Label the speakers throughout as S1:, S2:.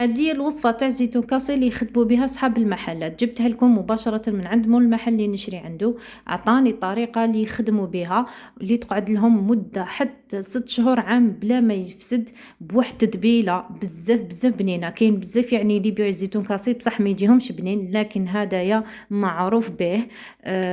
S1: هذه الوصفة تاع الزيتون كاسي اللي يخدموا بها صحاب المحلات، جبتها لكم مباشرة من عند مول المحل اللي نشري عنده. عطاني الطريقة اللي يخدموا بها، اللي تقعد لهم مدة حتى 6 شهور عام بلا ما يفسد، بواحد التتبيلة بزاف بزاف بنينة. كاين بزاف يعني اللي يبيعوا الزيتون كاسي بصح ما يجيهمش بنين، لكن هدايا معروف به.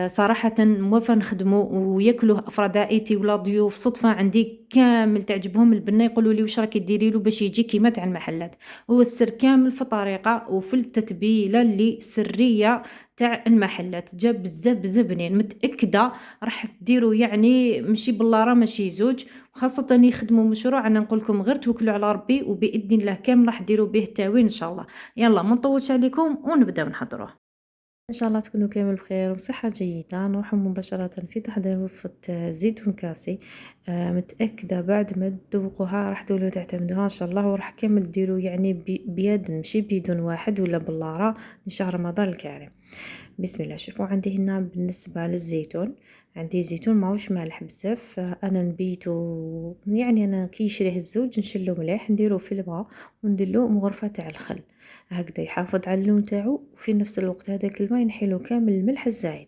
S1: صراحة موافا نخدمو وياكلوه أفراد عائلتي ولا ضيوف صدفة عندي كامل تعجبهم البنة، يقولوا لي واش راكي ديري له باش يجي كيما تاع المحلات. هو السر كامل في الطريقة وفي التتبيلة اللي سرية تاع المحلات، جا بزاف بزاف بنين. متأكدة راح ديروا يعني ماشي باللارا ماشي زوج، وخاصة يخدموا مشروع. انا نقول لكم غير توكلوا على ربي وبإذن الله كامل راح ديروا به التاوين ان شاء الله. يلا ما نطولش عليكم ونبداو نحضروه. ان شاء الله تكونوا كامل بخير وبصحة جيدة. نروح مباشرة في تحضير وصفة زيتون كاسي. متأكدة بعد ما تذوقوها راح تولوا تعتمدوها ان شاء الله، وراح كامل ديروا يعني بيد ماشي بيدون واحد ولا باللارا ان شهر رمضان الكريم. بسم الله. شوفوا عندي هنا بالنسبة للزيتون، عندي زيتون ماهوش مالح بزاف. انا نبيتو يعني انا كي يشريه الزوج نشلو مليح نديرو في الماء ونديرلو مغرفة تاع الخل، هكذا يحافظ على اللون تاعو وفي نفس الوقت هذاك الماء ينحيلو كامل الملح الزايد.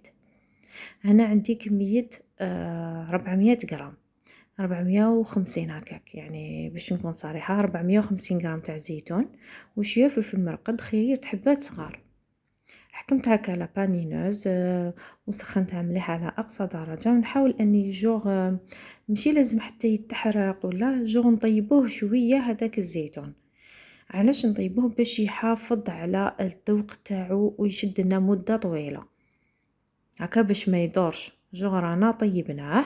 S1: هنا عندي كمية 400 غرام، 450 هكاك يعني باش نكون صريحة، 450 غرام تاع زيتون وشوية فلفل مرقد، خيرت حبات صغار. حكمت هكا على بانينوز وسخنتها مليح على اقصى درجه، ونحاول اني جوغ ماشي لازم حتى يتحرق ولا جوغ نطيبوه شويه هذاك الزيتون. علاش نطيبوه؟ باش يحافظ على الذوق تاعو ويشد لنا مده طويله هكا باش ما يدورش. جوغ رانا طيبناه.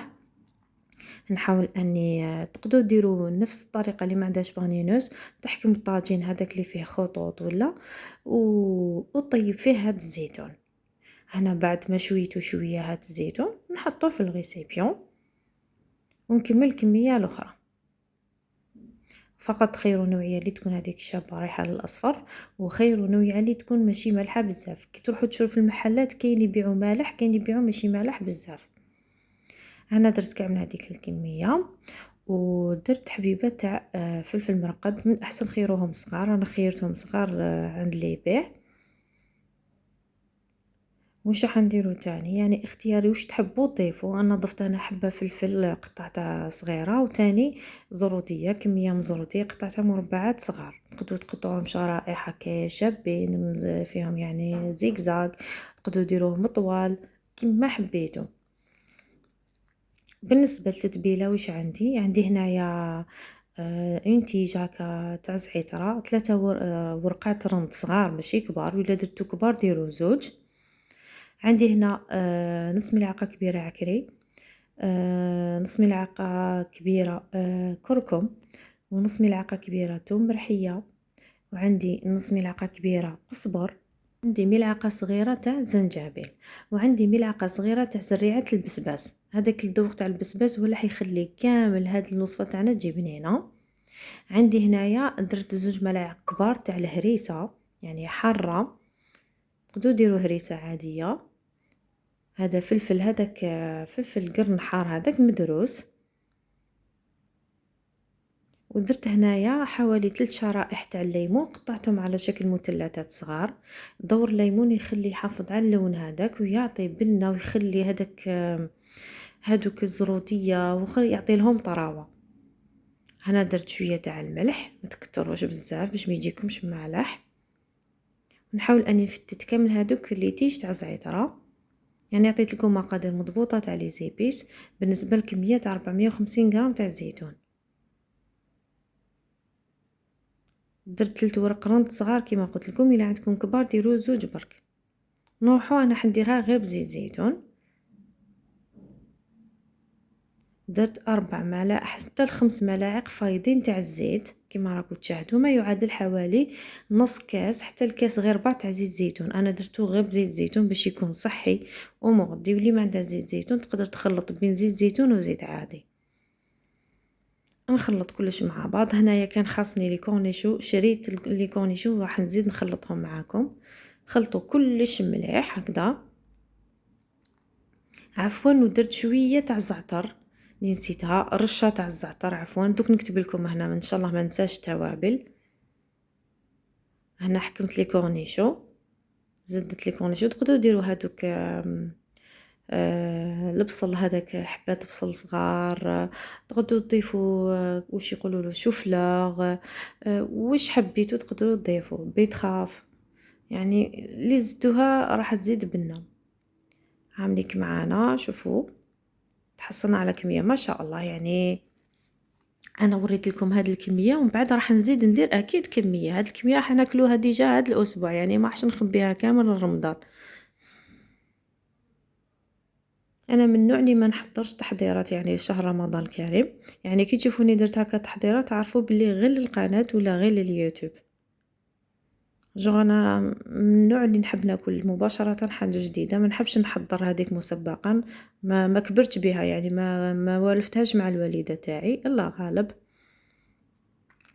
S1: نحاول اني تقدروا ديروا نفس الطريقه اللي ما عندهاش بانينوز، تحكم الطاجين هذاك اللي فيه خطوط ولا وطيب فيه هاد الزيتون. هنا بعد ما شويتو شويه هاد الزيتون نحطوه في الغيسيبيون ونكمل الكميه الاخرى. فقط خير نوعيه اللي تكون هذيك الشابه رايحه للاصفر، وخير نوعيه اللي تكون ماشي مالحه بزاف. كي تروحوا تشوفوا في المحلات كاين اللي يبيعوا مالح كاين اللي يبيعوا ماشي مالح بزاف. انا درت كاع من هذيك الكميه، ودرت حبيبه تاع فلفل مرقد. من احسن خيروهم صغار، انا خيرتهم صغار عند اللي يبيع. واش راح نديرو تاني يعني اختياري واش تحبوا تضيفوا. انا ضفت انا حبه فلفل قطعتها صغيره، وتاني زروديه كميه من زروديه قطعتها مربعات صغار. تقدروا تقطعوهم شرائح هكا شابين فيهم يعني زيكزاك، تقدروا ديروهم طوال كما حبيتوا. بالنسبه للتتبيله واش عندي هنايا انتيج هكا تاع زعتره، 3 ورقات رند صغار ماشي كبار، ولا درتو كبار ديروا زوج. عندي هنا نص ملعقة كبيرة عكري، نص ملعقة كبيرة كركم، ونص ملعقة كبيرة توم مرحية، وعندي نص ملعقة كبيرة قزبر، عندي ملعقة صغيرة تاع زنجبيل، وعندي ملعقة صغيرة تاع زريعة البسباس. هذاك الذوق تاع البسباس هو اللي حيخلي كامل هاد الوصفة تاعنا تجي بنينة. عندي هنايا درت 2 ملاعق كبار تاع الهريسة يعني حارة، تقدروا ديروا هريسة عادية. هذا فلفل هذاك فلفل قرن حار هذاك مدروس. ودرت هنايا حوالي 3 شرائح تاع الليمون، قطعتهم على شكل مثلثات صغار. دور الليمون يخلي يحافظ على اللون هذاك ويعطي بنه ويخلي هذاك هذوك الزروديه ويعطي لهم طراوه. هنا درت شويه تاع الملح، ما تكتروش بزاف باش ما يجيكمش مالح. ونحاول اني نفتت كامل هذوك اللي تيج تاع زعتره. يعني عطيت لكم مقادير مضبوطه تاع لي زيبيس بالنسبه لكميه 450 غرام تاع الزيتون. درت 3 ورق رند صغار كيما قلت لكم، الا عندكم كبار ديروا زوج برك. نروحوا انا حنديرها غير بزيت زيتون. درت 4 ملاعق حتى ل5 ملاعق فايضين تاع الزيت كيما راكم تشاهدوا، ما يعادل حوالي نص كاس حتى الكاس غير ربع تاع زيت زيتون. انا درتو غير بزيت زيتون باش يكون صحي ومغذي، واللي ما عنده زيت زيتون تقدر تخلط بين زيت زيتون وزيت عادي. نخلط كلش مع بعض. هنايا كان خاصني لي كورنيشو، شريت لي كورنيشو راح نزيد نخلطهم معاكم. خلطوا كلش مليح هكذا. عفوا ودرت شويه تاع الزعتر اللي نسيتها، رشه تاع الزعتر عفوا. دوك نكتب لكم هنا ان شاء الله ما ننساش التوابل. هنا حكمت لي كورنيشو، زدت لي كورنيشو. تقدروا ديروا هادوك البصل هذاك، حبات بصل صغار، تقدروا تضيفوا واش يقولوا له شوفلار، واش حبيتوا تقدروا تضيفوا بيتخاف، يعني اللي زدتوها راح تزيد بنه. عامليك معانا شوفوا تحصلنا على كميه ما شاء الله. يعني انا وريت لكم هذه الكميه ومن بعد راح نزيد ندير اكيد كميه. هذه الكميه راح ناكلوها ديجا هذا الاسبوع، يعني ما راحش نخبيها كامل رمضان. انا من النوع اللي ما نحضرش تحضيرات يعني شهر رمضان الكريم. يعني كي تشوفوني درت هكا تحضيرات تعرفوا بلي غير للقناه ولا غير لليوتيوب. جو انا من النوع اللي نحب ناكل مباشره حاجه جديده، ما نحبش نحضر هذيك مسبقا. ما كبرت بها يعني، ما والفتهاش مع الوالده تاعي الله غالب.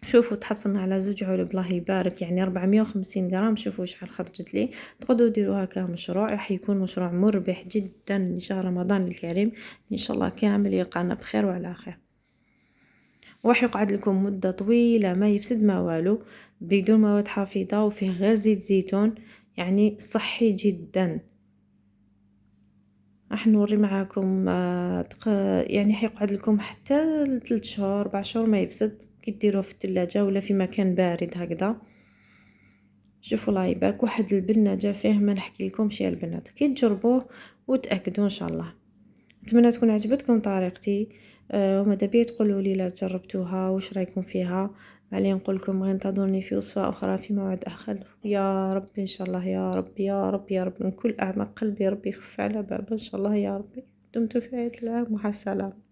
S1: شوفوا تحصلنا على 2 علب الله يبارك، يعني 450 غرام. شوفوا شحال خرجت لي. تقدروا ديروا هكا مشروع، راح يكون مشروع مربح جدا لشهر رمضان الكريم ان شاء الله كامل يلقانا بخير وعلى خير. وراح يقعد لكم مده طويله ما يفسد ما والو، بدون مواد حافظه وفيه غير زيت زيتون، يعني صحي جدا. راح نوري معاكم يعني حيقعد لكم حتى 3 شهور 4 شهور ما يفسد كي ديروه في الثلاجه ولا في مكان بارد هكذا. شوفوا الله يبارك، واحد البنه جا فيه ما نحكي لكمش يا البنات، كي تجربوه وتاكدوا ان شاء الله. نتمنى تكون عجبتكم طريقتي. وماذا بيا تقولوا لي لا جربتوها واش رايكم فيها. علي نقول لكم انتظروني في وصفه اخرى في موعد اخر يا رب ان شاء الله. يا رب يا رب يا رب من كل اعماق قلبي ربي يخف على بابا ان شاء الله يا ربي. دمتم في عيد العام، مع السلامه.